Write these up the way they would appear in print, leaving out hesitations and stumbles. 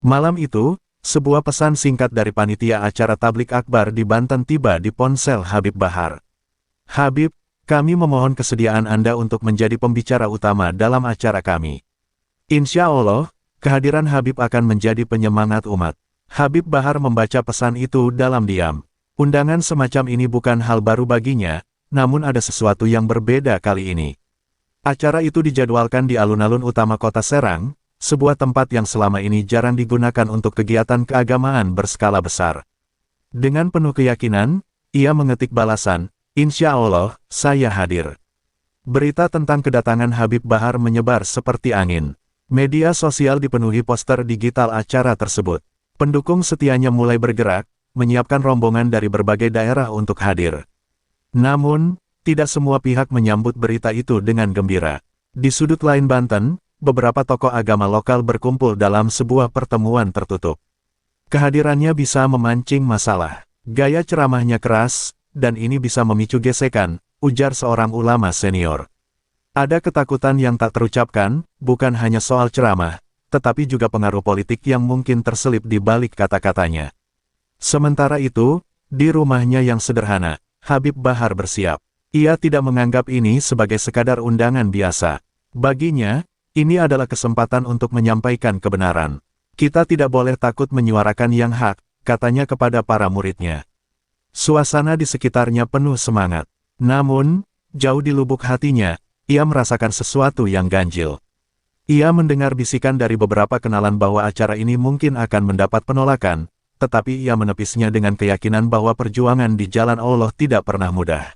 Malam itu, sebuah pesan singkat dari panitia acara tablik akbar di Banten tiba di ponsel Habib Bahar. "Habib, kami memohon kesediaan Anda untuk menjadi pembicara utama dalam acara kami. Insya Allah, kehadiran Habib akan menjadi penyemangat umat." Habib Bahar membaca pesan itu dalam diam. Undangan semacam ini bukan hal baru baginya, namun ada sesuatu yang berbeda kali ini. Acara itu dijadwalkan di alun-alun utama kota Serang, sebuah tempat yang selama ini jarang digunakan untuk kegiatan keagamaan berskala besar. Dengan penuh keyakinan, ia mengetik balasan, "Insya Allah, saya hadir." Berita tentang kedatangan Habib Bahar menyebar seperti angin. Media sosial dipenuhi poster digital acara tersebut. Pendukung setianya mulai bergerak, menyiapkan rombongan dari berbagai daerah untuk hadir. Namun, tidak semua pihak menyambut berita itu dengan gembira. Di sudut lain Banten, beberapa tokoh agama lokal berkumpul dalam sebuah pertemuan tertutup. Kehadirannya bisa memancing masalah. Gaya ceramahnya keras, dan ini bisa memicu gesekan, ujar seorang ulama senior. Ada ketakutan yang tak terucapkan, bukan hanya soal ceramah, tetapi juga pengaruh politik yang mungkin terselip di balik kata-katanya. Sementara itu, di rumahnya yang sederhana, Habib Bahar bersiap. Ia tidak menganggap ini sebagai sekadar undangan biasa. Baginya, ini adalah kesempatan untuk menyampaikan kebenaran. "Kita tidak boleh takut menyuarakan yang hak," katanya kepada para muridnya. Suasana di sekitarnya penuh semangat. Namun, jauh di lubuk hatinya, ia merasakan sesuatu yang ganjil. Ia mendengar bisikan dari beberapa kenalan bahwa acara ini mungkin akan mendapat penolakan, tetapi ia menepisnya dengan keyakinan bahwa perjuangan di jalan Allah tidak pernah mudah.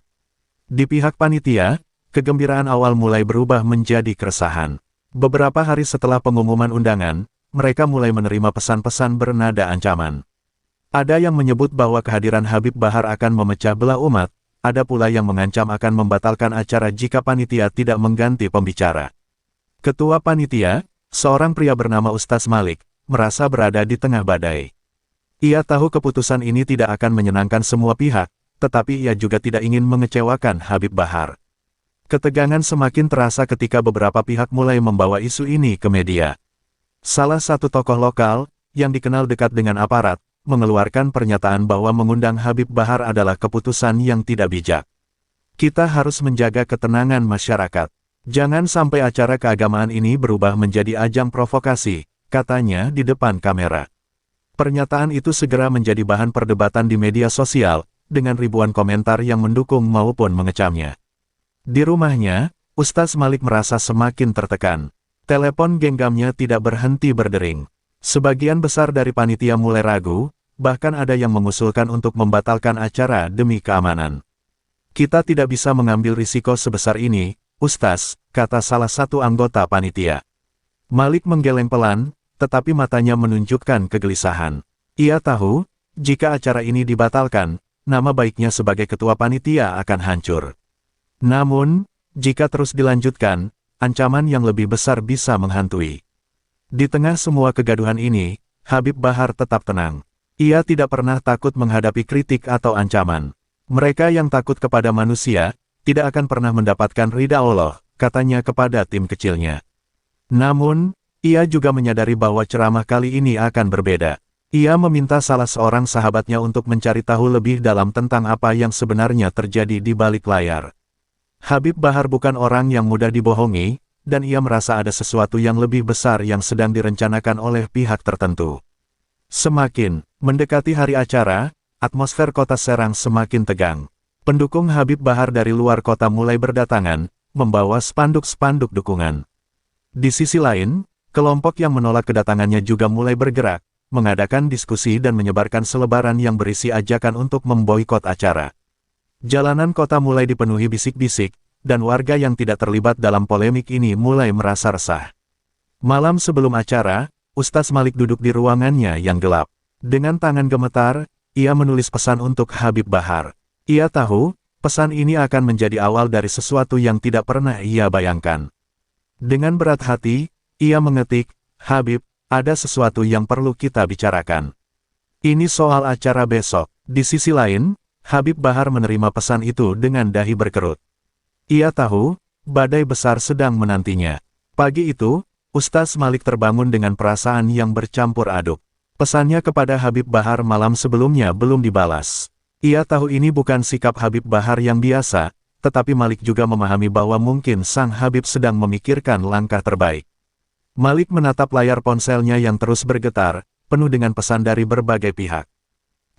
Di pihak panitia, kegembiraan awal mulai berubah menjadi keresahan. Beberapa hari setelah pengumuman undangan, mereka mulai menerima pesan-pesan bernada ancaman. Ada yang menyebut bahwa kehadiran Habib Bahar akan memecah belah umat, ada pula yang mengancam akan membatalkan acara jika panitia tidak mengganti pembicara. Ketua panitia, seorang pria bernama Ustaz Malik, merasa berada di tengah badai. Ia tahu keputusan ini tidak akan menyenangkan semua pihak, tetapi ia juga tidak ingin mengecewakan Habib Bahar. Ketegangan semakin terasa ketika beberapa pihak mulai membawa isu ini ke media. Salah satu tokoh lokal, yang dikenal dekat dengan aparat, mengeluarkan pernyataan bahwa mengundang Habib Bahar adalah keputusan yang tidak bijak. "Kita harus menjaga ketenangan masyarakat. Jangan sampai acara keagamaan ini berubah menjadi ajang provokasi," katanya di depan kamera. Pernyataan itu segera menjadi bahan perdebatan di media sosial, dengan ribuan komentar yang mendukung maupun mengecamnya. Di rumahnya, Ustaz Malik merasa semakin tertekan. Telepon genggamnya tidak berhenti berdering. Sebagian besar dari panitia mulai ragu, bahkan ada yang mengusulkan untuk membatalkan acara demi keamanan. "Kita tidak bisa mengambil risiko sebesar ini, Ustaz," kata salah satu anggota panitia. Malik menggeleng pelan, tetapi matanya menunjukkan kegelisahan. Ia tahu, jika acara ini dibatalkan, nama baiknya sebagai ketua panitia akan hancur. Namun, jika terus dilanjutkan, ancaman yang lebih besar bisa menghantui. Di tengah semua kegaduhan ini, Habib Bahar tetap tenang. Ia tidak pernah takut menghadapi kritik atau ancaman. "Mereka yang takut kepada manusia, tidak akan pernah mendapatkan ridha Allah," katanya kepada tim kecilnya. Namun, ia juga menyadari bahwa ceramah kali ini akan berbeda. Ia meminta salah seorang sahabatnya untuk mencari tahu lebih dalam tentang apa yang sebenarnya terjadi di balik layar. Habib Bahar bukan orang yang mudah dibohongi, dan ia merasa ada sesuatu yang lebih besar yang sedang direncanakan oleh pihak tertentu. Semakin mendekati hari acara, atmosfer kota Serang semakin tegang. Pendukung Habib Bahar dari luar kota mulai berdatangan, membawa spanduk-spanduk dukungan. Di sisi lain, kelompok yang menolak kedatangannya juga mulai bergerak, mengadakan diskusi dan menyebarkan selebaran yang berisi ajakan untuk memboikot acara. Jalanan kota mulai dipenuhi bisik-bisik, dan warga yang tidak terlibat dalam polemik ini mulai merasa resah. Malam sebelum acara, Ustaz Malik duduk di ruangannya yang gelap. Dengan tangan gemetar, ia menulis pesan untuk Habib Bahar. Ia tahu, pesan ini akan menjadi awal dari sesuatu yang tidak pernah ia bayangkan. Dengan berat hati, ia mengetik, "Habib, ada sesuatu yang perlu kita bicarakan. Ini soal acara besok." Di sisi lain, Habib Bahar menerima pesan itu dengan dahi berkerut. Ia tahu, badai besar sedang menantinya. Pagi itu, Ustaz Malik terbangun dengan perasaan yang bercampur aduk. Pesannya kepada Habib Bahar malam sebelumnya belum dibalas. Ia tahu ini bukan sikap Habib Bahar yang biasa, tetapi Malik juga memahami bahwa mungkin sang Habib sedang memikirkan langkah terbaik. Malik menatap layar ponselnya yang terus bergetar, penuh dengan pesan dari berbagai pihak.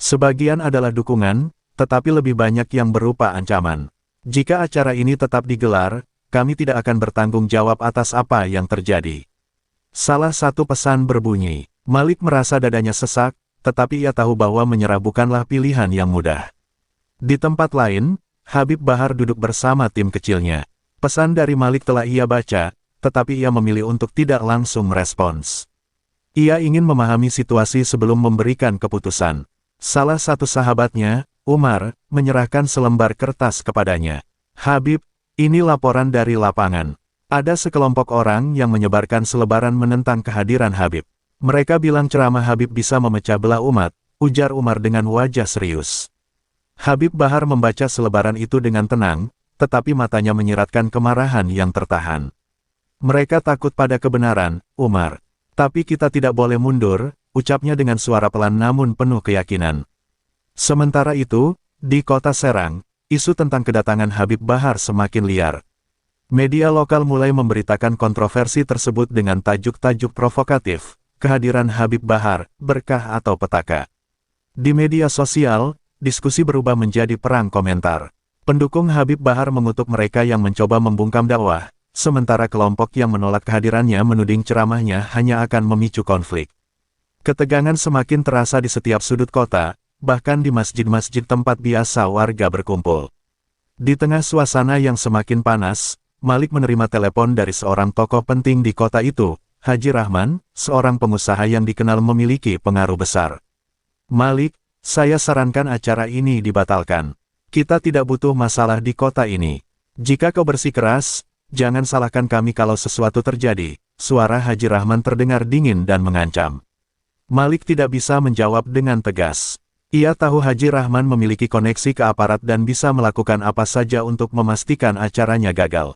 Sebagian adalah dukungan, tetapi lebih banyak yang berupa ancaman. Jika acara ini tetap digelar, kami tidak akan bertanggung jawab atas apa yang terjadi. Salah satu pesan berbunyi, Malik merasa dadanya sesak, tetapi ia tahu bahwa menyerah bukanlah pilihan yang mudah. Di tempat lain, Habib Bahar duduk bersama tim kecilnya. Pesan dari Malik telah ia baca, tetapi ia memilih untuk tidak langsung merespons. Ia ingin memahami situasi sebelum memberikan keputusan. Salah satu sahabatnya, Umar, menyerahkan selembar kertas kepadanya. Habib, ini laporan dari lapangan. Ada sekelompok orang yang menyebarkan selebaran menentang kehadiran Habib. Mereka bilang ceramah Habib bisa memecah belah umat, ujar Umar dengan wajah serius. Habib Bahar membaca selebaran itu dengan tenang, tetapi matanya menyiratkan kemarahan yang tertahan. Mereka takut pada kebenaran, Umar. Tapi kita tidak boleh mundur, ucapnya dengan suara pelan namun penuh keyakinan. Sementara itu, di kota Serang, isu tentang kedatangan Habib Bahar semakin liar. Media lokal mulai memberitakan kontroversi tersebut dengan tajuk-tajuk provokatif, kehadiran Habib Bahar, berkah atau petaka. Di media sosial, diskusi berubah menjadi perang komentar. Pendukung Habib Bahar mengutuk mereka yang mencoba membungkam dakwah, sementara kelompok yang menolak kehadirannya menuding ceramahnya hanya akan memicu konflik. Ketegangan semakin terasa di setiap sudut kota, bahkan di masjid-masjid tempat biasa warga berkumpul. Di tengah suasana yang semakin panas, Malik menerima telepon dari seorang tokoh penting di kota itu, Haji Rahman, seorang pengusaha yang dikenal memiliki pengaruh besar. Malik, saya sarankan acara ini dibatalkan. Kita tidak butuh masalah di kota ini. Jika kau bersikeras, jangan salahkan kami kalau sesuatu terjadi. Suara Haji Rahman terdengar dingin dan mengancam. Malik tidak bisa menjawab dengan tegas. Ia tahu Haji Rahman memiliki koneksi ke aparat dan bisa melakukan apa saja untuk memastikan acaranya gagal.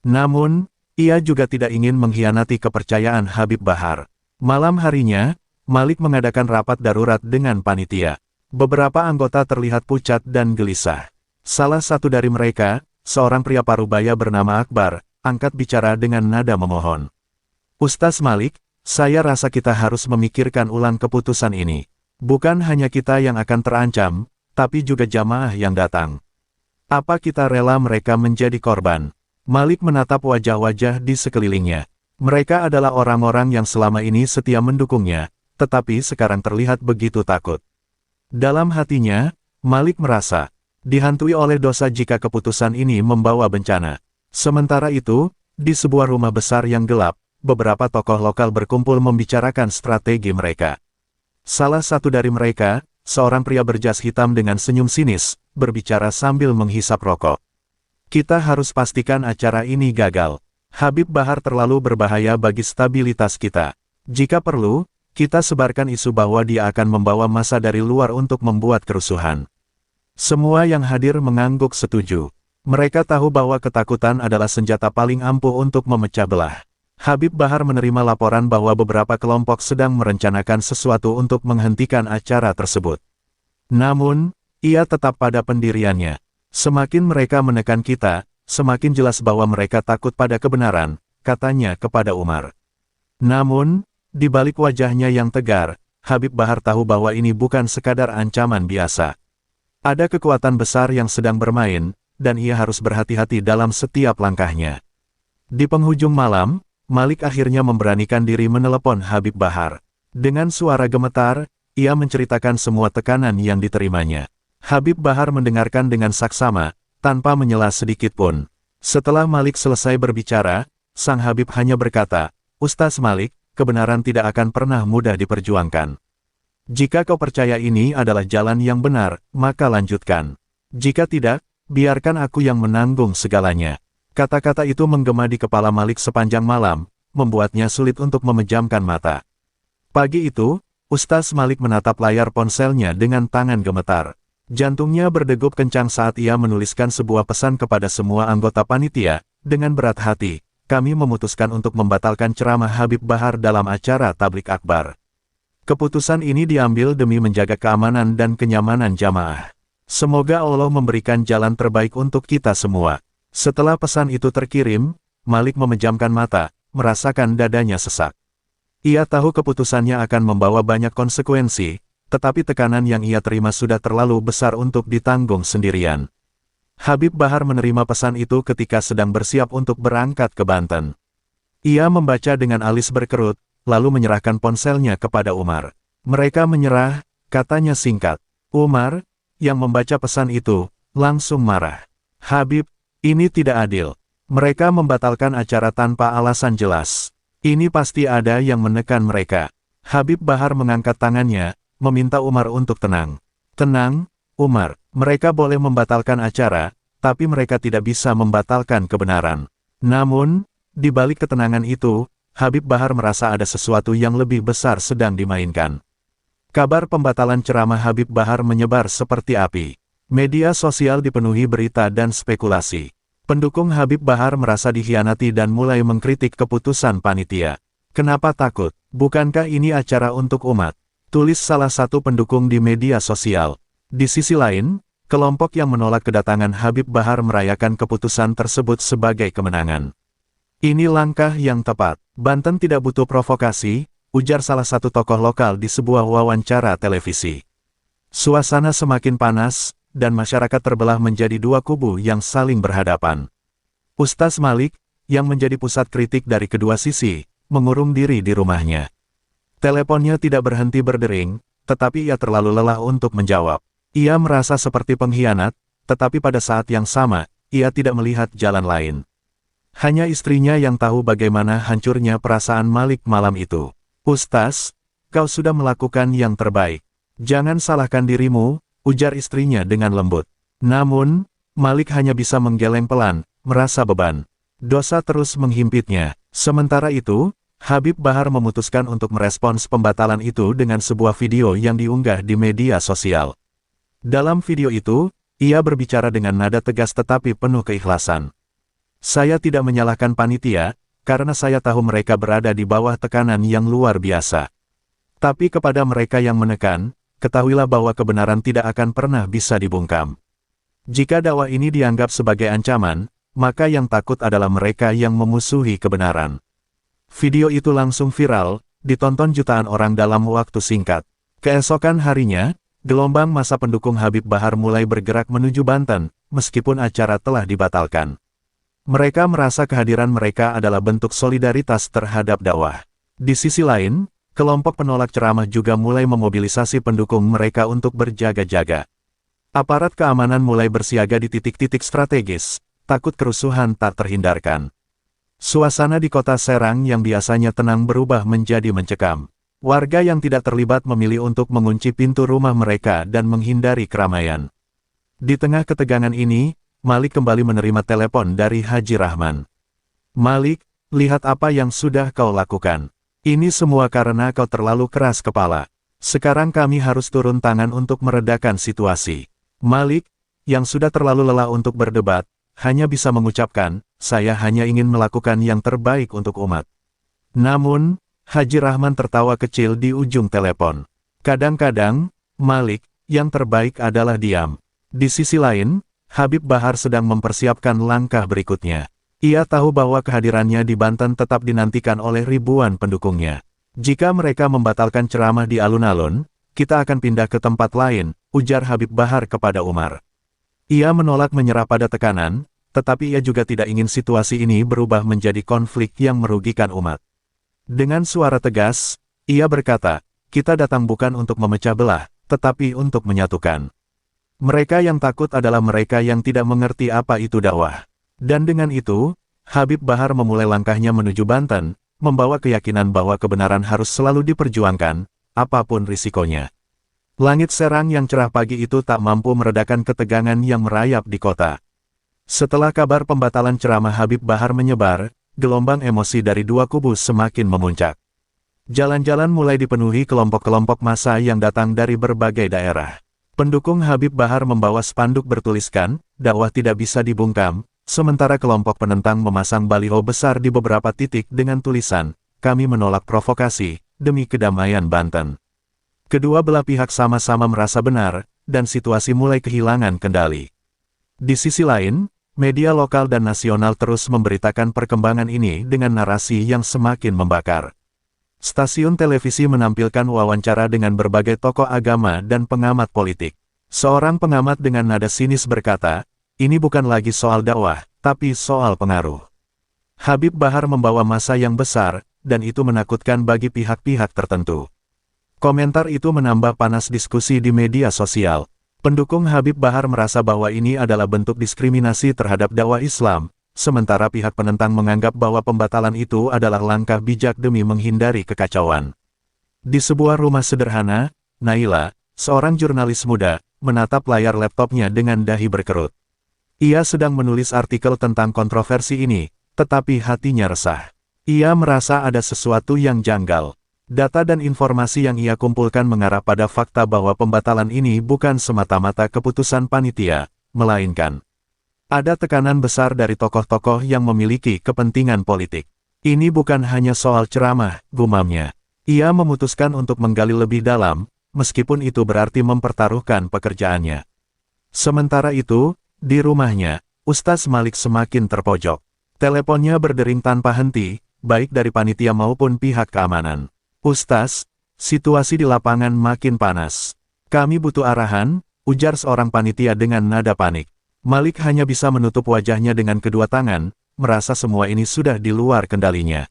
Namun, ia juga tidak ingin mengkhianati kepercayaan Habib Bahar. Malam harinya, Malik mengadakan rapat darurat dengan panitia. Beberapa anggota terlihat pucat dan gelisah. Salah satu dari mereka, seorang pria parubaya bernama Akbar, angkat bicara dengan nada memohon. Ustaz Malik, saya rasa kita harus memikirkan ulang keputusan ini. Bukan hanya kita yang akan terancam, tapi juga jamaah yang datang. Apa kita rela mereka menjadi korban? Malik menatap wajah-wajah di sekelilingnya. Mereka adalah orang-orang yang selama ini setia mendukungnya, tetapi sekarang terlihat begitu takut. Dalam hatinya, Malik merasa dihantui oleh dosa jika keputusan ini membawa bencana. Sementara itu, di sebuah rumah besar yang gelap, beberapa tokoh lokal berkumpul membicarakan strategi mereka. Salah satu dari mereka, seorang pria berjas hitam dengan senyum sinis, berbicara sambil menghisap rokok. Kita harus pastikan acara ini gagal. Habib Bahar terlalu berbahaya bagi stabilitas kita. Jika perlu, kita sebarkan isu bahwa dia akan membawa massa dari luar untuk membuat kerusuhan. Semua yang hadir mengangguk setuju. Mereka tahu bahwa ketakutan adalah senjata paling ampuh untuk memecah belah. Habib Bahar menerima laporan bahwa beberapa kelompok sedang merencanakan sesuatu untuk menghentikan acara tersebut. Namun, ia tetap pada pendiriannya. Semakin mereka menekan kita, semakin jelas bahwa mereka takut pada kebenaran, katanya kepada Umar. Namun, di balik wajahnya yang tegar, Habib Bahar tahu bahwa ini bukan sekadar ancaman biasa. Ada kekuatan besar yang sedang bermain, dan ia harus berhati-hati dalam setiap langkahnya. Di penghujung malam, Malik akhirnya memberanikan diri menelepon Habib Bahar. Dengan suara gemetar, ia menceritakan semua tekanan yang diterimanya. Habib Bahar mendengarkan dengan saksama, tanpa menyela sedikit pun. Setelah Malik selesai berbicara, sang Habib hanya berkata, Ustaz Malik, kebenaran tidak akan pernah mudah diperjuangkan. Jika kau percaya ini adalah jalan yang benar, maka lanjutkan. Jika tidak, biarkan aku yang menanggung segalanya. Kata-kata itu menggema di kepala Malik sepanjang malam, membuatnya sulit untuk memejamkan mata. Pagi itu, Ustaz Malik menatap layar ponselnya dengan tangan gemetar. Jantungnya berdegup kencang saat ia menuliskan sebuah pesan kepada semua anggota panitia, dengan berat hati, kami memutuskan untuk membatalkan ceramah Habib Bahar dalam acara tablik akbar. Keputusan ini diambil demi menjaga keamanan dan kenyamanan jamaah. Semoga Allah memberikan jalan terbaik untuk kita semua. Setelah pesan itu terkirim, Malik memejamkan mata, merasakan dadanya sesak. Ia tahu keputusannya akan membawa banyak konsekuensi, tetapi tekanan yang ia terima sudah terlalu besar untuk ditanggung sendirian. Habib Bahar menerima pesan itu ketika sedang bersiap untuk berangkat ke Banten. Ia membaca dengan alis berkerut, lalu menyerahkan ponselnya kepada Umar. Mereka menyerah, katanya singkat. Umar, yang membaca pesan itu, langsung marah. Habib, ini tidak adil. Mereka membatalkan acara tanpa alasan jelas. Ini pasti ada yang menekan mereka. Habib Bahar mengangkat tangannya, meminta Umar untuk tenang. Tenang, Umar, mereka boleh membatalkan acara, tapi mereka tidak bisa membatalkan kebenaran. Namun, di balik ketenangan itu, Habib Bahar merasa ada sesuatu yang lebih besar sedang dimainkan. Kabar pembatalan ceramah Habib Bahar menyebar seperti api. Media sosial dipenuhi berita dan spekulasi. Pendukung Habib Bahar merasa dikhianati dan mulai mengkritik keputusan panitia. Kenapa takut? Bukankah ini acara untuk umat? Tulis salah satu pendukung di media sosial. Di sisi lain, kelompok yang menolak kedatangan Habib Bahar merayakan keputusan tersebut sebagai kemenangan. Ini langkah yang tepat. Banten tidak butuh provokasi, ujar salah satu tokoh lokal di sebuah wawancara televisi. Suasana semakin panas, dan masyarakat terbelah menjadi dua kubu yang saling berhadapan. Ustaz Malik, yang menjadi pusat kritik dari kedua sisi, mengurung diri di rumahnya. Teleponnya tidak berhenti berdering, tetapi ia terlalu lelah untuk menjawab. Ia merasa seperti pengkhianat, tetapi pada saat yang sama, ia tidak melihat jalan lain. Hanya istrinya yang tahu bagaimana hancurnya perasaan Malik malam itu. Ustaz, kau sudah melakukan yang terbaik. Jangan salahkan dirimu, ujar istrinya dengan lembut. Namun, Malik hanya bisa menggeleng pelan, merasa beban. Dosa terus menghimpitnya. Sementara itu, Habib Bahar memutuskan untuk merespons pembatalan itu dengan sebuah video yang diunggah di media sosial. Dalam video itu, ia berbicara dengan nada tegas tetapi penuh keikhlasan. Saya tidak menyalahkan panitia, karena saya tahu mereka berada di bawah tekanan yang luar biasa. Tapi kepada mereka yang menekan, ketahuilah bahwa kebenaran tidak akan pernah bisa dibungkam. Jika dakwah ini dianggap sebagai ancaman, maka yang takut adalah mereka yang memusuhi kebenaran. Video itu langsung viral, ditonton jutaan orang dalam waktu singkat. Keesokan harinya, gelombang massa pendukung Habib Bahar mulai bergerak menuju Banten, meskipun acara telah dibatalkan. Mereka merasa kehadiran mereka adalah bentuk solidaritas terhadap dakwah. Di sisi lain, kelompok penolak ceramah juga mulai memobilisasi pendukung mereka untuk berjaga-jaga. Aparat keamanan mulai bersiaga di titik-titik strategis, takut kerusuhan tak terhindarkan. Suasana di kota Serang yang biasanya tenang berubah menjadi mencekam. Warga yang tidak terlibat memilih untuk mengunci pintu rumah mereka dan menghindari keramaian. Di tengah ketegangan ini, Malik kembali menerima telepon dari Haji Rahman. Malik, lihat apa yang sudah kau lakukan. Ini semua karena kau terlalu keras kepala. Sekarang kami harus turun tangan untuk meredakan situasi. Malik, yang sudah terlalu lelah untuk berdebat, hanya bisa mengucapkan, saya hanya ingin melakukan yang terbaik untuk umat. Namun, Haji Rahman tertawa kecil di ujung telepon. Kadang-kadang, Malik, yang terbaik adalah diam. Di sisi lain, Habib Bahar sedang mempersiapkan langkah berikutnya. Ia tahu bahwa kehadirannya di Banten tetap dinantikan oleh ribuan pendukungnya. Jika mereka membatalkan ceramah di alun-alun, kita akan pindah ke tempat lain, ujar Habib Bahar kepada Umar. Ia menolak menyerah pada tekanan, tetapi ia juga tidak ingin situasi ini berubah menjadi konflik yang merugikan umat. Dengan suara tegas, ia berkata, kita datang bukan untuk memecah belah, tetapi untuk menyatukan. Mereka yang takut adalah mereka yang tidak mengerti apa itu dakwah. Dan dengan itu, Habib Bahar memulai langkahnya menuju Banten, membawa keyakinan bahwa kebenaran harus selalu diperjuangkan, apapun risikonya. Langit Serang yang cerah pagi itu tak mampu meredakan ketegangan yang merayap di kota. Setelah kabar pembatalan ceramah Habib Bahar menyebar, gelombang emosi dari dua kubu semakin memuncak. Jalan-jalan mulai dipenuhi kelompok-kelompok massa yang datang dari berbagai daerah. Pendukung Habib Bahar membawa spanduk bertuliskan, dakwah tidak bisa dibungkam, Sementara kelompok penentang memasang baliho besar di beberapa titik dengan tulisan, "Kami menolak provokasi, demi kedamaian Banten." Kedua belah pihak sama-sama merasa benar, dan situasi mulai kehilangan kendali. Di sisi lain, media lokal dan nasional terus memberitakan perkembangan ini dengan narasi yang semakin membakar. Stasiun televisi menampilkan wawancara dengan berbagai tokoh agama dan pengamat politik. Seorang pengamat dengan nada sinis berkata, "Ini bukan lagi soal dakwah, tapi soal pengaruh." Habib Bahar membawa massa yang besar, dan itu menakutkan bagi pihak-pihak tertentu. Komentar itu menambah panas diskusi di media sosial. Pendukung Habib Bahar merasa bahwa ini adalah bentuk diskriminasi terhadap dakwah Islam, sementara pihak penentang menganggap bahwa pembatalan itu adalah langkah bijak demi menghindari kekacauan. Di sebuah rumah sederhana, Naila, seorang jurnalis muda, menatap layar laptopnya dengan dahi berkerut. Ia sedang menulis artikel tentang kontroversi ini, tetapi hatinya resah. Ia merasa ada sesuatu yang janggal. Data dan informasi yang ia kumpulkan mengarah pada fakta bahwa pembatalan ini bukan semata-mata keputusan panitia, melainkan ada tekanan besar dari tokoh-tokoh yang memiliki kepentingan politik. Ini bukan hanya soal ceramah, gumamnya. Ia memutuskan untuk menggali lebih dalam, meskipun itu berarti mempertaruhkan pekerjaannya. Sementara itu, di rumahnya, Ustaz Malik semakin terpojok. Teleponnya berdering tanpa henti, baik dari panitia maupun pihak keamanan. "Ustaz, situasi di lapangan makin panas. Kami butuh arahan," ujar seorang panitia dengan nada panik. Malik hanya bisa menutup wajahnya dengan kedua tangan, merasa semua ini sudah di luar kendalinya.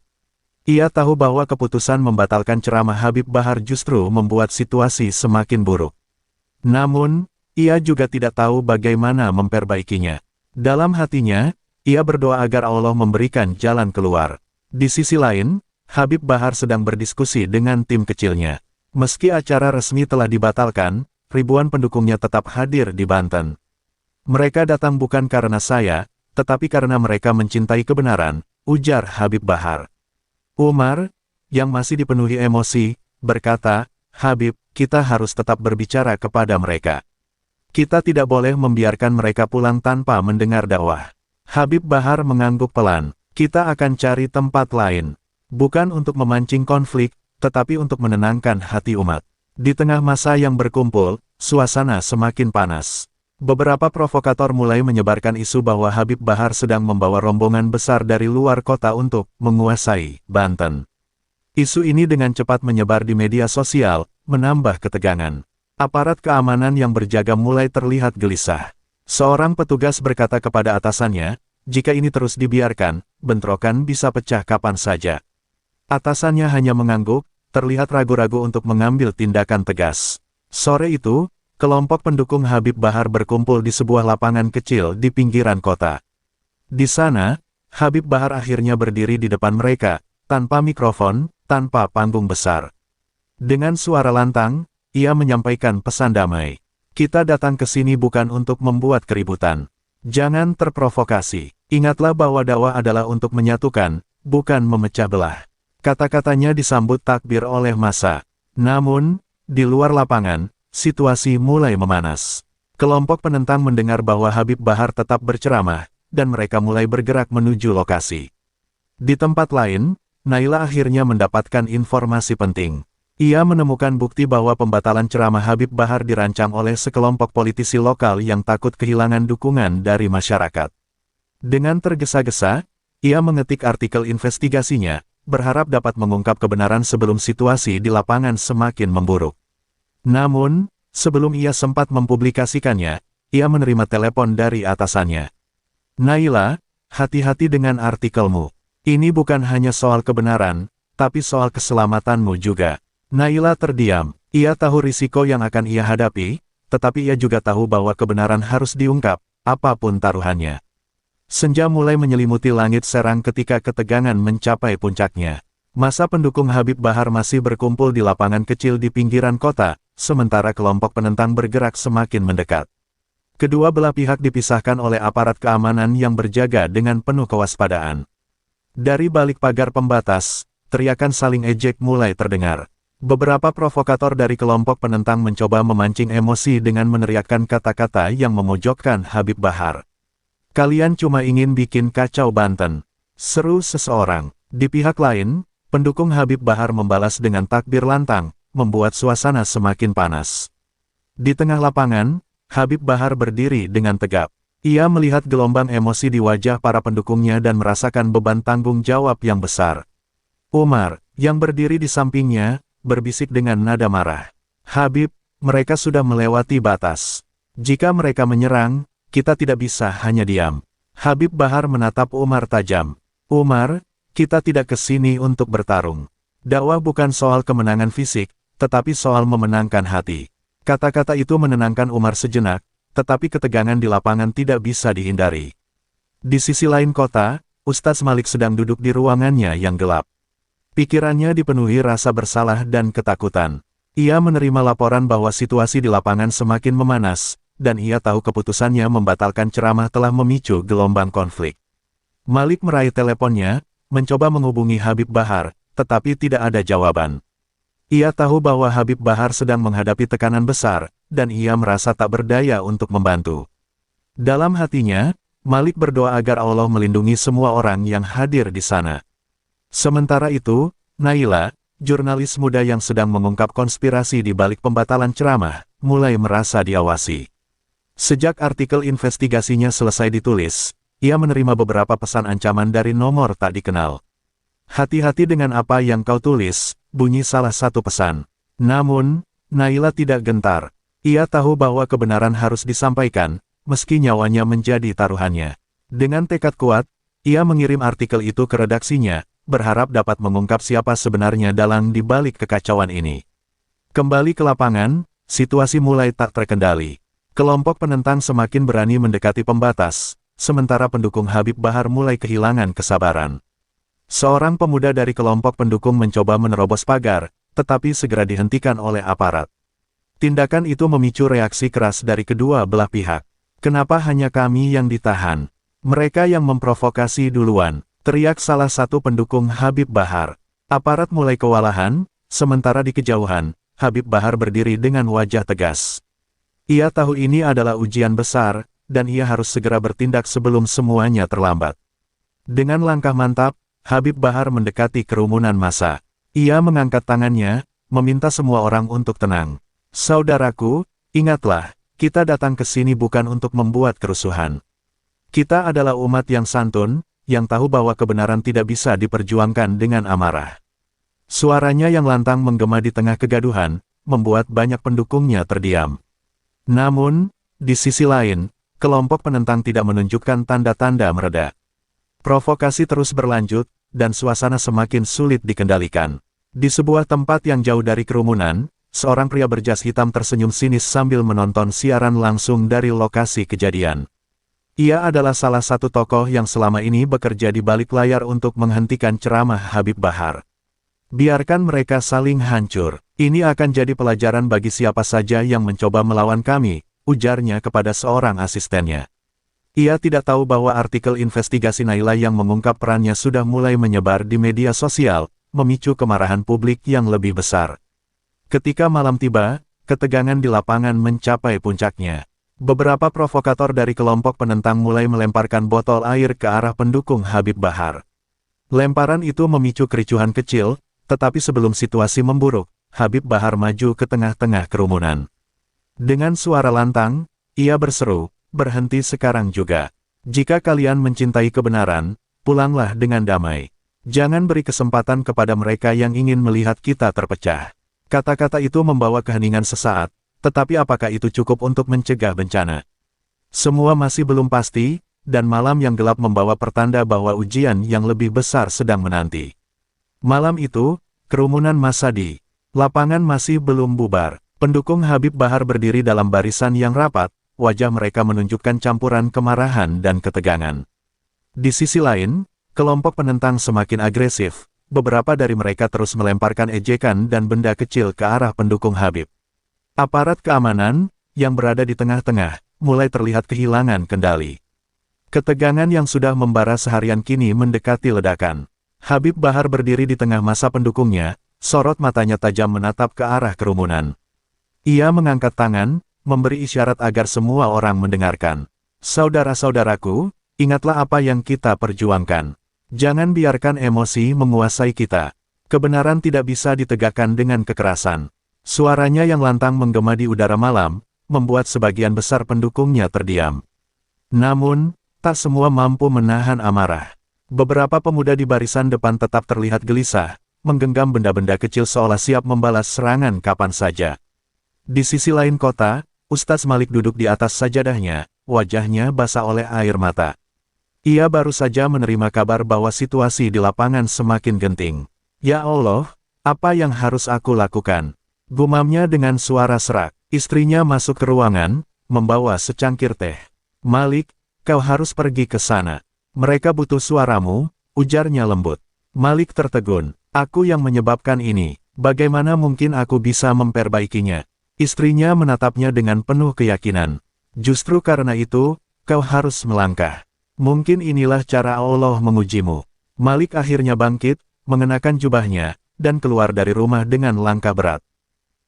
Ia tahu bahwa keputusan membatalkan ceramah Habib Bahar justru membuat situasi semakin buruk. Namun, ia juga tidak tahu bagaimana memperbaikinya. Dalam hatinya, ia berdoa agar Allah memberikan jalan keluar. Di sisi lain, Habib Bahar sedang berdiskusi dengan tim kecilnya. Meski acara resmi telah dibatalkan, ribuan pendukungnya tetap hadir di Banten. "Mereka datang bukan karena saya, tetapi karena mereka mencintai kebenaran," ujar Habib Bahar. Umar, yang masih dipenuhi emosi, berkata, "Habib, kita harus tetap berbicara kepada mereka. Kita tidak boleh membiarkan mereka pulang tanpa mendengar dakwah." Habib Bahar mengangguk pelan, "Kita akan cari tempat lain. Bukan untuk memancing konflik, tetapi untuk menenangkan hati umat." Di tengah massa yang berkumpul, suasana semakin panas. Beberapa provokator mulai menyebarkan isu bahwa Habib Bahar sedang membawa rombongan besar dari luar kota untuk menguasai Banten. Isu ini dengan cepat menyebar di media sosial, menambah ketegangan. Aparat keamanan yang berjaga mulai terlihat gelisah. Seorang petugas berkata kepada atasannya, "Jika ini terus dibiarkan, bentrokan bisa pecah kapan saja." Atasannya hanya mengangguk, terlihat ragu-ragu untuk mengambil tindakan tegas. Sore itu, kelompok pendukung Habib Bahar berkumpul di sebuah lapangan kecil di pinggiran kota. Di sana, Habib Bahar akhirnya berdiri di depan mereka, tanpa mikrofon, tanpa panggung besar. Dengan suara lantang, ia menyampaikan pesan damai. "Kita datang ke sini bukan untuk membuat keributan. Jangan terprovokasi. Ingatlah bahwa dakwah adalah untuk menyatukan, bukan memecah belah." Kata-katanya disambut takbir oleh massa. Namun, di luar lapangan, situasi mulai memanas. Kelompok penentang mendengar bahwa Habib Bahar tetap berceramah, dan mereka mulai bergerak menuju lokasi. Di tempat lain, Naila akhirnya mendapatkan informasi penting. Ia menemukan bukti bahwa pembatalan ceramah Habib Bahar dirancang oleh sekelompok politisi lokal yang takut kehilangan dukungan dari masyarakat. Dengan tergesa-gesa, ia mengetik artikel investigasinya, berharap dapat mengungkap kebenaran sebelum situasi di lapangan semakin memburuk. Namun, sebelum ia sempat mempublikasikannya, ia menerima telepon dari atasannya. "Naila, hati-hati dengan artikelmu. Ini bukan hanya soal kebenaran, tapi soal keselamatanmu juga." Naila terdiam. Ia tahu risiko yang akan ia hadapi, tetapi ia juga tahu bahwa kebenaran harus diungkap, apapun taruhannya. Senja mulai menyelimuti langit serang ketika ketegangan mencapai puncaknya. Massa pendukung Habib Bahar masih berkumpul di lapangan kecil di pinggiran kota, sementara kelompok penentang bergerak semakin mendekat. Kedua belah pihak dipisahkan oleh aparat keamanan yang berjaga dengan penuh kewaspadaan. Dari balik pagar pembatas, teriakan saling ejek mulai terdengar. Beberapa provokator dari kelompok penentang mencoba memancing emosi dengan meneriakkan kata-kata yang memojokkan Habib Bahar. Kalian cuma ingin bikin kacau Banten. Seru seseorang. Di pihak lain, pendukung Habib Bahar membalas dengan takbir lantang, membuat suasana semakin panas. Di tengah lapangan, Habib Bahar berdiri dengan tegap. Ia melihat gelombang emosi di wajah para pendukungnya dan merasakan beban tanggung jawab yang besar. Umar, yang berdiri di sampingnya, berbisik dengan nada marah. Habib, mereka sudah melewati batas. Jika mereka menyerang, kita tidak bisa hanya diam. Habib Bahar menatap Umar tajam. Umar, kita tidak ke sini untuk bertarung. Dakwah bukan soal kemenangan fisik, tetapi soal memenangkan hati. Kata-kata itu menenangkan Umar sejenak, tetapi ketegangan di lapangan tidak bisa dihindari. Di sisi lain kota, Ustadz Malik sedang duduk di ruangannya yang gelap. Pikirannya dipenuhi rasa bersalah dan ketakutan. Ia menerima laporan bahwa situasi di lapangan semakin memanas, dan ia tahu keputusannya membatalkan ceramah telah memicu gelombang konflik. Malik meraih teleponnya, mencoba menghubungi Habib Bahar, tetapi tidak ada jawaban. Ia tahu bahwa Habib Bahar sedang menghadapi tekanan besar, dan ia merasa tak berdaya untuk membantu. Dalam hatinya, Malik berdoa agar Allah melindungi semua orang yang hadir di sana. Sementara itu, Naila, jurnalis muda yang sedang mengungkap konspirasi di balik pembatalan ceramah, mulai merasa diawasi. Sejak artikel investigasinya selesai ditulis, ia menerima beberapa pesan ancaman dari nomor tak dikenal. Hati-hati dengan apa yang kau tulis, bunyi salah satu pesan. Namun, Naila tidak gentar. Ia tahu bahwa kebenaran harus disampaikan, meski nyawanya menjadi taruhannya. Dengan tekad kuat, ia mengirim artikel itu ke redaksinya, berharap dapat mengungkap siapa sebenarnya dalang di balik kekacauan ini. Kembali ke lapangan, situasi mulai tak terkendali. Kelompok penentang semakin berani mendekati pembatas, sementara pendukung Habib Bahar mulai kehilangan kesabaran. Seorang pemuda dari kelompok pendukung mencoba menerobos pagar, tetapi segera dihentikan oleh aparat. Tindakan itu memicu reaksi keras dari kedua belah pihak. Kenapa hanya kami yang ditahan? Mereka yang memprovokasi duluan, teriak salah satu pendukung Habib Bahar. Aparat mulai kewalahan, sementara di kejauhan, Habib Bahar berdiri dengan wajah tegas. Ia tahu ini adalah ujian besar, dan ia harus segera bertindak sebelum semuanya terlambat. Dengan langkah mantap, Habib Bahar mendekati kerumunan massa. Ia mengangkat tangannya, meminta semua orang untuk tenang. Saudaraku, ingatlah, kita datang ke sini bukan untuk membuat kerusuhan. Kita adalah umat yang santun, yang tahu bahwa kebenaran tidak bisa diperjuangkan dengan amarah. Suaranya yang lantang menggema di tengah kegaduhan, membuat banyak pendukungnya terdiam. Namun, di sisi lain, kelompok penentang tidak menunjukkan tanda-tanda mereda. Provokasi terus berlanjut, dan suasana semakin sulit dikendalikan. Di sebuah tempat yang jauh dari kerumunan, seorang pria berjas hitam tersenyum sinis sambil menonton siaran langsung dari lokasi kejadian. Ia adalah salah satu tokoh yang selama ini bekerja di balik layar untuk menghentikan ceramah Habib Bahar. Biarkan mereka saling hancur. Ini akan jadi pelajaran bagi siapa saja yang mencoba melawan kami, ujarnya kepada seorang asistennya. Ia tidak tahu bahwa artikel investigasi Naila yang mengungkap perannya sudah mulai menyebar di media sosial, memicu kemarahan publik yang lebih besar. Ketika malam tiba, ketegangan di lapangan mencapai puncaknya. Beberapa provokator dari kelompok penentang mulai melemparkan botol air ke arah pendukung Habib Bahar. Lemparan itu memicu kericuhan kecil, tetapi sebelum situasi memburuk, Habib Bahar maju ke tengah-tengah kerumunan. Dengan suara lantang, ia berseru, "Berhenti sekarang juga. Jika kalian mencintai kebenaran, pulanglah dengan damai. Jangan beri kesempatan kepada mereka yang ingin melihat kita terpecah." Kata-kata itu membawa keheningan sesaat, tetapi apakah itu cukup untuk mencegah bencana? Semua masih belum pasti, dan malam yang gelap membawa pertanda bahwa ujian yang lebih besar sedang menanti. Malam itu, kerumunan massa di lapangan masih belum bubar. Pendukung Habib Bahar berdiri dalam barisan yang rapat, wajah mereka menunjukkan campuran kemarahan dan ketegangan. Di sisi lain, kelompok penentang semakin agresif. Beberapa dari mereka terus melemparkan ejekan dan benda kecil ke arah pendukung Habib. Aparat keamanan, yang berada di tengah-tengah, mulai terlihat kehilangan kendali. Ketegangan yang sudah membara seharian kini mendekati ledakan. Habib Bahar berdiri di tengah massa pendukungnya, sorot matanya tajam menatap ke arah kerumunan. Ia mengangkat tangan, memberi isyarat agar semua orang mendengarkan. Saudara-saudaraku, ingatlah apa yang kita perjuangkan. Jangan biarkan emosi menguasai kita. Kebenaran tidak bisa ditegakkan dengan kekerasan. Suaranya yang lantang menggema di udara malam, membuat sebagian besar pendukungnya terdiam. Namun, tak semua mampu menahan amarah. Beberapa pemuda di barisan depan tetap terlihat gelisah, menggenggam benda-benda kecil seolah siap membalas serangan kapan saja. Di sisi lain kota, Ustadz Malik duduk di atas sajadahnya, wajahnya basah oleh air mata. Ia baru saja menerima kabar bahwa situasi di lapangan semakin genting. Ya Allah, apa yang harus aku lakukan? Gumamnya dengan suara serak. Istrinya masuk ke ruangan, membawa secangkir teh. Malik, kau harus pergi ke sana. Mereka butuh suaramu, ujarnya lembut. Malik tertegun. Aku yang menyebabkan ini. Bagaimana mungkin aku bisa memperbaikinya? Istrinya menatapnya dengan penuh keyakinan. Justru karena itu, kau harus melangkah. Mungkin inilah cara Allah mengujimu. Malik akhirnya bangkit, mengenakan jubahnya, dan keluar dari rumah dengan langkah berat.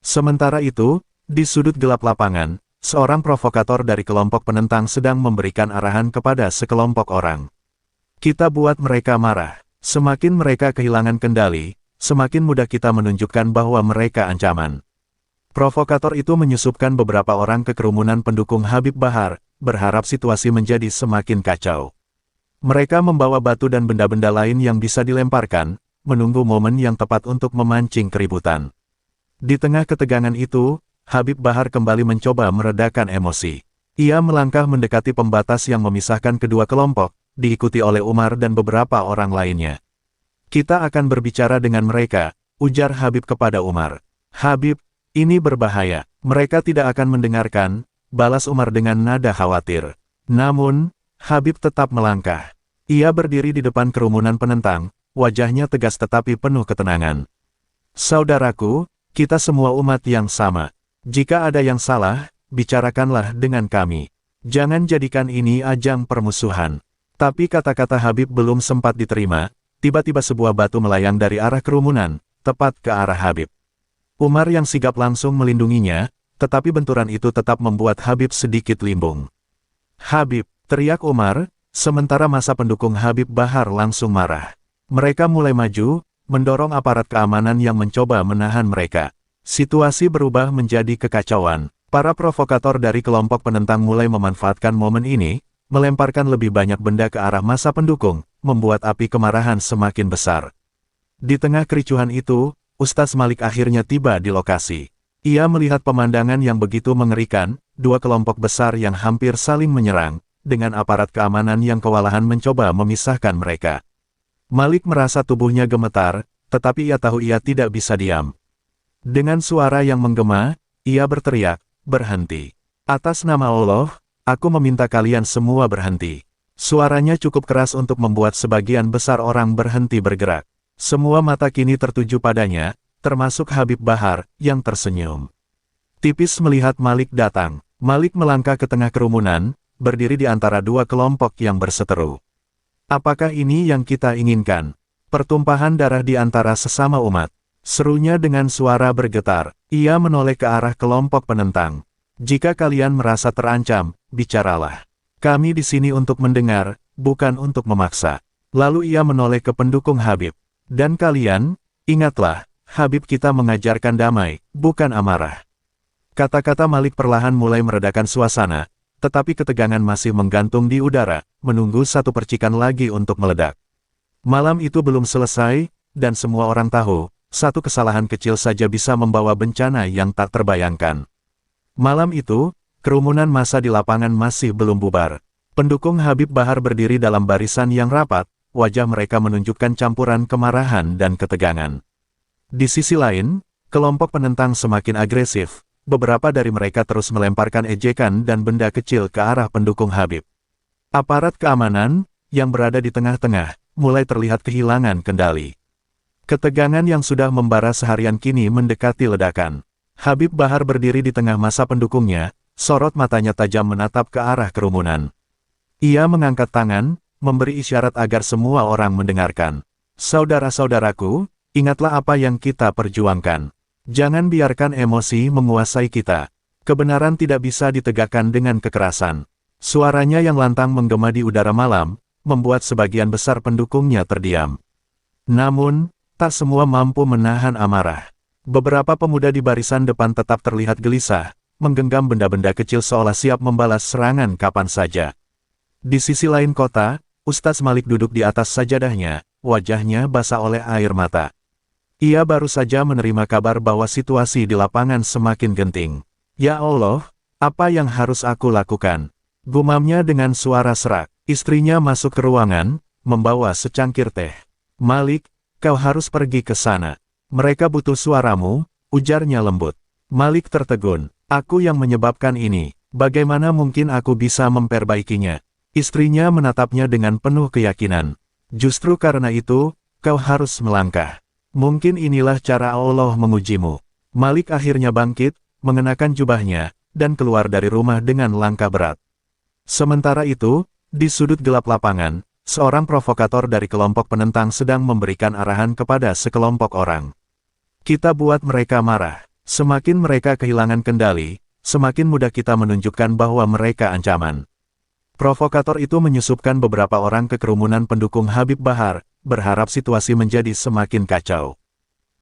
Sementara itu, di sudut gelap lapangan, seorang provokator dari kelompok penentang sedang memberikan arahan kepada sekelompok orang. Kita buat mereka marah. Semakin mereka kehilangan kendali, semakin mudah kita menunjukkan bahwa mereka ancaman. Provokator itu menyusupkan beberapa orang ke kerumunan pendukung Habib Bahar, berharap situasi menjadi semakin kacau. Mereka membawa batu dan benda-benda lain yang bisa dilemparkan, menunggu momen yang tepat untuk memancing keributan. Di tengah ketegangan itu, Habib Bahar kembali mencoba meredakan emosi. Ia melangkah mendekati pembatas yang memisahkan kedua kelompok, diikuti oleh Umar dan beberapa orang lainnya. Kita akan berbicara dengan mereka, ujar Habib kepada Umar. Habib, ini berbahaya. Mereka tidak akan mendengarkan, balas Umar dengan nada khawatir. Namun, Habib tetap melangkah. Ia berdiri di depan kerumunan penentang, wajahnya tegas tetapi penuh ketenangan. Saudaraku, kita semua umat yang sama. Jika ada yang salah, bicarakanlah dengan kami. Jangan jadikan ini ajang permusuhan. Tapi kata-kata Habib belum sempat diterima, tiba-tiba sebuah batu melayang dari arah kerumunan, tepat ke arah Habib. Umar yang sigap langsung melindunginya, tetapi benturan itu tetap membuat Habib sedikit limbung. Habib, teriak Umar, sementara masa pendukung Habib Bahar langsung marah. Mereka mulai maju, mendorong aparat keamanan yang mencoba menahan mereka. Situasi berubah menjadi kekacauan. Para provokator dari kelompok penentang mulai memanfaatkan momen ini, melemparkan lebih banyak benda ke arah masa pendukung, membuat api kemarahan semakin besar. Di tengah kericuhan itu, Ustadz Malik akhirnya tiba di lokasi. Ia melihat pemandangan yang begitu mengerikan, dua kelompok besar yang hampir saling menyerang, dengan aparat keamanan yang kewalahan mencoba memisahkan mereka. Malik merasa tubuhnya gemetar, tetapi ia tahu ia tidak bisa diam. Dengan suara yang menggema, ia berteriak, "Berhenti. Atas nama Allah, aku meminta kalian semua berhenti." Suaranya cukup keras untuk membuat sebagian besar orang berhenti bergerak. Semua mata kini tertuju padanya, termasuk Habib Bahar, yang tersenyum. Tipis melihat Malik datang, Malik melangkah ke tengah kerumunan, berdiri di antara dua kelompok yang berseteru. Apakah ini yang kita inginkan? Pertumpahan darah di antara sesama umat. Serunya dengan suara bergetar, ia menoleh ke arah kelompok penentang. Jika kalian merasa terancam, bicaralah. Kami di sini untuk mendengar, bukan untuk memaksa. Lalu ia menoleh ke pendukung Habib. Dan kalian, ingatlah, Habib kita mengajarkan damai, bukan amarah. Kata-kata Malik perlahan mulai meredakan suasana, tetapi ketegangan masih menggantung di udara, menunggu satu percikan lagi untuk meledak. Malam itu belum selesai, dan semua orang tahu, satu kesalahan kecil saja bisa membawa bencana yang tak terbayangkan. Malam itu, kerumunan massa di lapangan masih belum bubar. Pendukung Habib Bahar berdiri dalam barisan yang rapat, wajah mereka menunjukkan campuran kemarahan dan ketegangan. Di sisi lain, kelompok penentang semakin agresif. Beberapa dari mereka terus melemparkan ejekan dan benda kecil ke arah pendukung Habib. Aparat keamanan, yang berada di tengah-tengah, mulai terlihat kehilangan kendali. Ketegangan yang sudah membara seharian kini mendekati ledakan. Habib Bahar berdiri di tengah massa pendukungnya, sorot matanya tajam menatap ke arah kerumunan. Ia mengangkat tangan, memberi isyarat agar semua orang mendengarkan. Saudara-saudaraku, ingatlah apa yang kita perjuangkan. Jangan biarkan emosi menguasai kita. Kebenaran tidak bisa ditegakkan dengan kekerasan. Suaranya yang lantang menggema di udara malam, membuat sebagian besar pendukungnya terdiam. Namun, tak semua mampu menahan amarah. Beberapa pemuda di barisan depan tetap terlihat gelisah, menggenggam benda-benda kecil seolah siap membalas serangan kapan saja. Di sisi lain kota, Ustaz Malik duduk di atas sajadahnya, wajahnya basah oleh air mata. Ia baru saja menerima kabar bahwa situasi di lapangan semakin genting. Ya Allah, apa yang harus aku lakukan? Gumamnya dengan suara serak. Istrinya masuk ke ruangan, membawa secangkir teh. Malik, kau harus pergi ke sana. Mereka butuh suaramu, ujarnya lembut. Malik tertegun. Aku yang menyebabkan ini. Bagaimana mungkin aku bisa memperbaikinya? Istrinya menatapnya dengan penuh keyakinan. Justru karena itu, kau harus melangkah. Mungkin inilah cara Allah mengujimu. Malik akhirnya bangkit, mengenakan jubahnya, dan keluar dari rumah dengan langkah berat. Sementara itu, di sudut gelap lapangan, seorang provokator dari kelompok penentang sedang memberikan arahan kepada sekelompok orang. Kita buat mereka marah. Semakin mereka kehilangan kendali, semakin mudah kita menunjukkan bahwa mereka ancaman. Provokator itu menyusupkan beberapa orang ke kerumunan pendukung Habib Bahar, berharap situasi menjadi semakin kacau.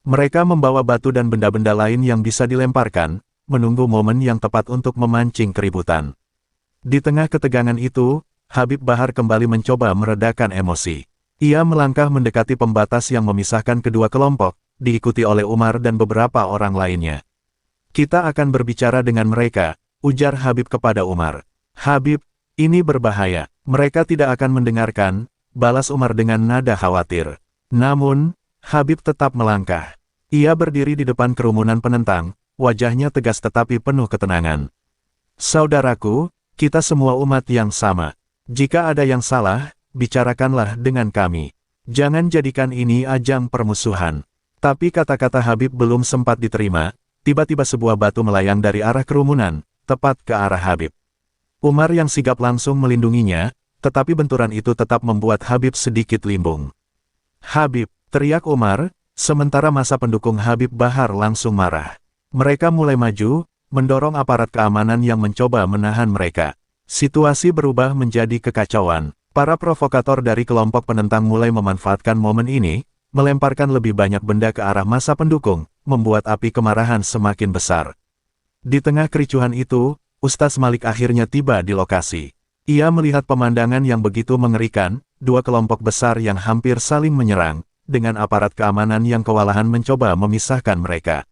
Mereka membawa batu dan benda-benda lain yang bisa dilemparkan, menunggu momen yang tepat untuk memancing keributan. Di tengah ketegangan itu, Habib Bahar kembali mencoba meredakan emosi. Ia melangkah mendekati pembatas yang memisahkan kedua kelompok, diikuti oleh Umar dan beberapa orang lainnya. Kita akan berbicara dengan mereka, ujar Habib kepada Umar. Habib, ini berbahaya. Mereka tidak akan mendengarkan, balas Umar dengan nada khawatir. Namun, Habib tetap melangkah. Ia berdiri di depan kerumunan penentang, wajahnya tegas tetapi penuh ketenangan. Saudaraku, kita semua umat yang sama. Jika ada yang salah, bicarakanlah dengan kami. Jangan jadikan ini ajang permusuhan. Tapi kata-kata Habib belum sempat diterima, tiba-tiba sebuah batu melayang dari arah kerumunan, tepat ke arah Habib. Umar yang sigap langsung melindunginya, tetapi benturan itu tetap membuat Habib sedikit limbung. Habib, teriak Umar, sementara masa pendukung Habib Bahar langsung marah. Mereka mulai maju, mendorong aparat keamanan yang mencoba menahan mereka. Situasi berubah menjadi kekacauan. Para provokator dari kelompok penentang mulai memanfaatkan momen ini, melemparkan lebih banyak benda ke arah massa pendukung, membuat api kemarahan semakin besar. Di tengah kericuhan itu, Ustaz Malik akhirnya tiba di lokasi. Ia melihat pemandangan yang begitu mengerikan, dua kelompok besar yang hampir saling menyerang, dengan aparat keamanan yang kewalahan mencoba memisahkan mereka.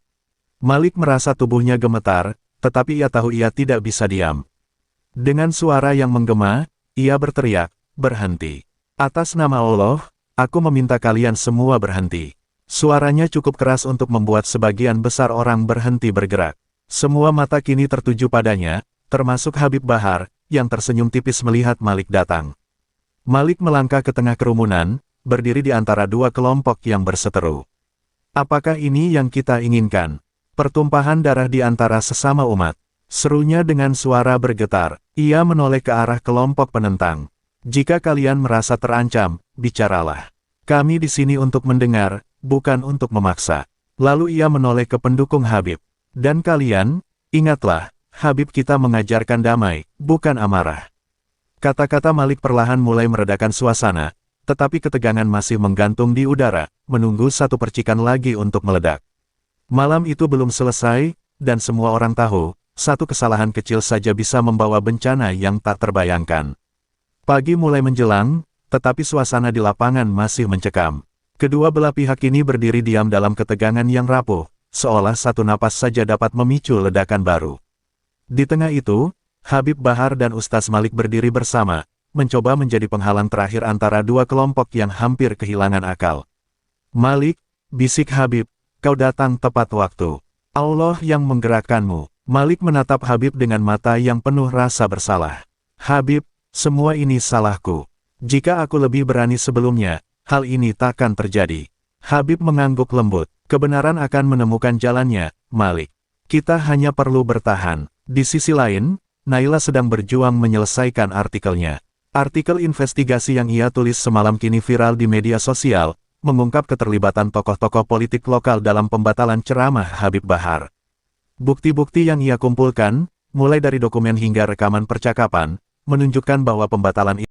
Malik merasa tubuhnya gemetar, tetapi ia tahu ia tidak bisa diam. Dengan suara yang menggema, ia berteriak, "Berhenti. Atas nama Allah, aku meminta kalian semua berhenti." Suaranya cukup keras untuk membuat sebagian besar orang berhenti bergerak. Semua mata kini tertuju padanya, termasuk Habib Bahar, yang tersenyum tipis melihat Malik datang. Malik melangkah ke tengah kerumunan, berdiri di antara dua kelompok yang berseteru. Apakah ini yang kita inginkan? Pertumpahan darah di antara sesama umat. Serunya dengan suara bergetar. Ia menoleh ke arah kelompok penentang. Jika kalian merasa terancam, bicaralah. Kami di sini untuk mendengar, bukan untuk memaksa. Lalu ia menoleh ke pendukung Habib. Dan kalian, ingatlah, Habib kita mengajarkan damai, bukan amarah. Kata-kata Malik perlahan mulai meredakan suasana, tetapi ketegangan masih menggantung di udara, menunggu satu percikan lagi untuk meledak. Malam itu belum selesai, dan semua orang tahu, satu kesalahan kecil saja bisa membawa bencana yang tak terbayangkan. Pagi mulai menjelang, tetapi suasana di lapangan masih mencekam. Kedua belah pihak ini berdiri diam dalam ketegangan yang rapuh, seolah satu napas saja dapat memicu ledakan baru. Di tengah itu, Habib Bahar dan Ustaz Malik berdiri bersama, mencoba menjadi penghalang terakhir antara dua kelompok yang hampir kehilangan akal. Malik, bisik Habib, kau datang tepat waktu. Allah yang menggerakkanmu. Malik menatap Habib dengan mata yang penuh rasa bersalah. Habib, semua ini salahku. Jika aku lebih berani sebelumnya, hal ini takkan terjadi. Habib mengangguk lembut. Kebenaran akan menemukan jalannya, Malik. Kita hanya perlu bertahan. Di sisi lain, Naila sedang berjuang menyelesaikan artikelnya. Artikel investigasi yang ia tulis semalam kini viral di media sosial, mengungkap keterlibatan tokoh-tokoh politik lokal dalam pembatalan ceramah Habib Bahar. Bukti-bukti yang ia kumpulkan, mulai dari dokumen hingga rekaman percakapan, menunjukkan bahwa pembatalan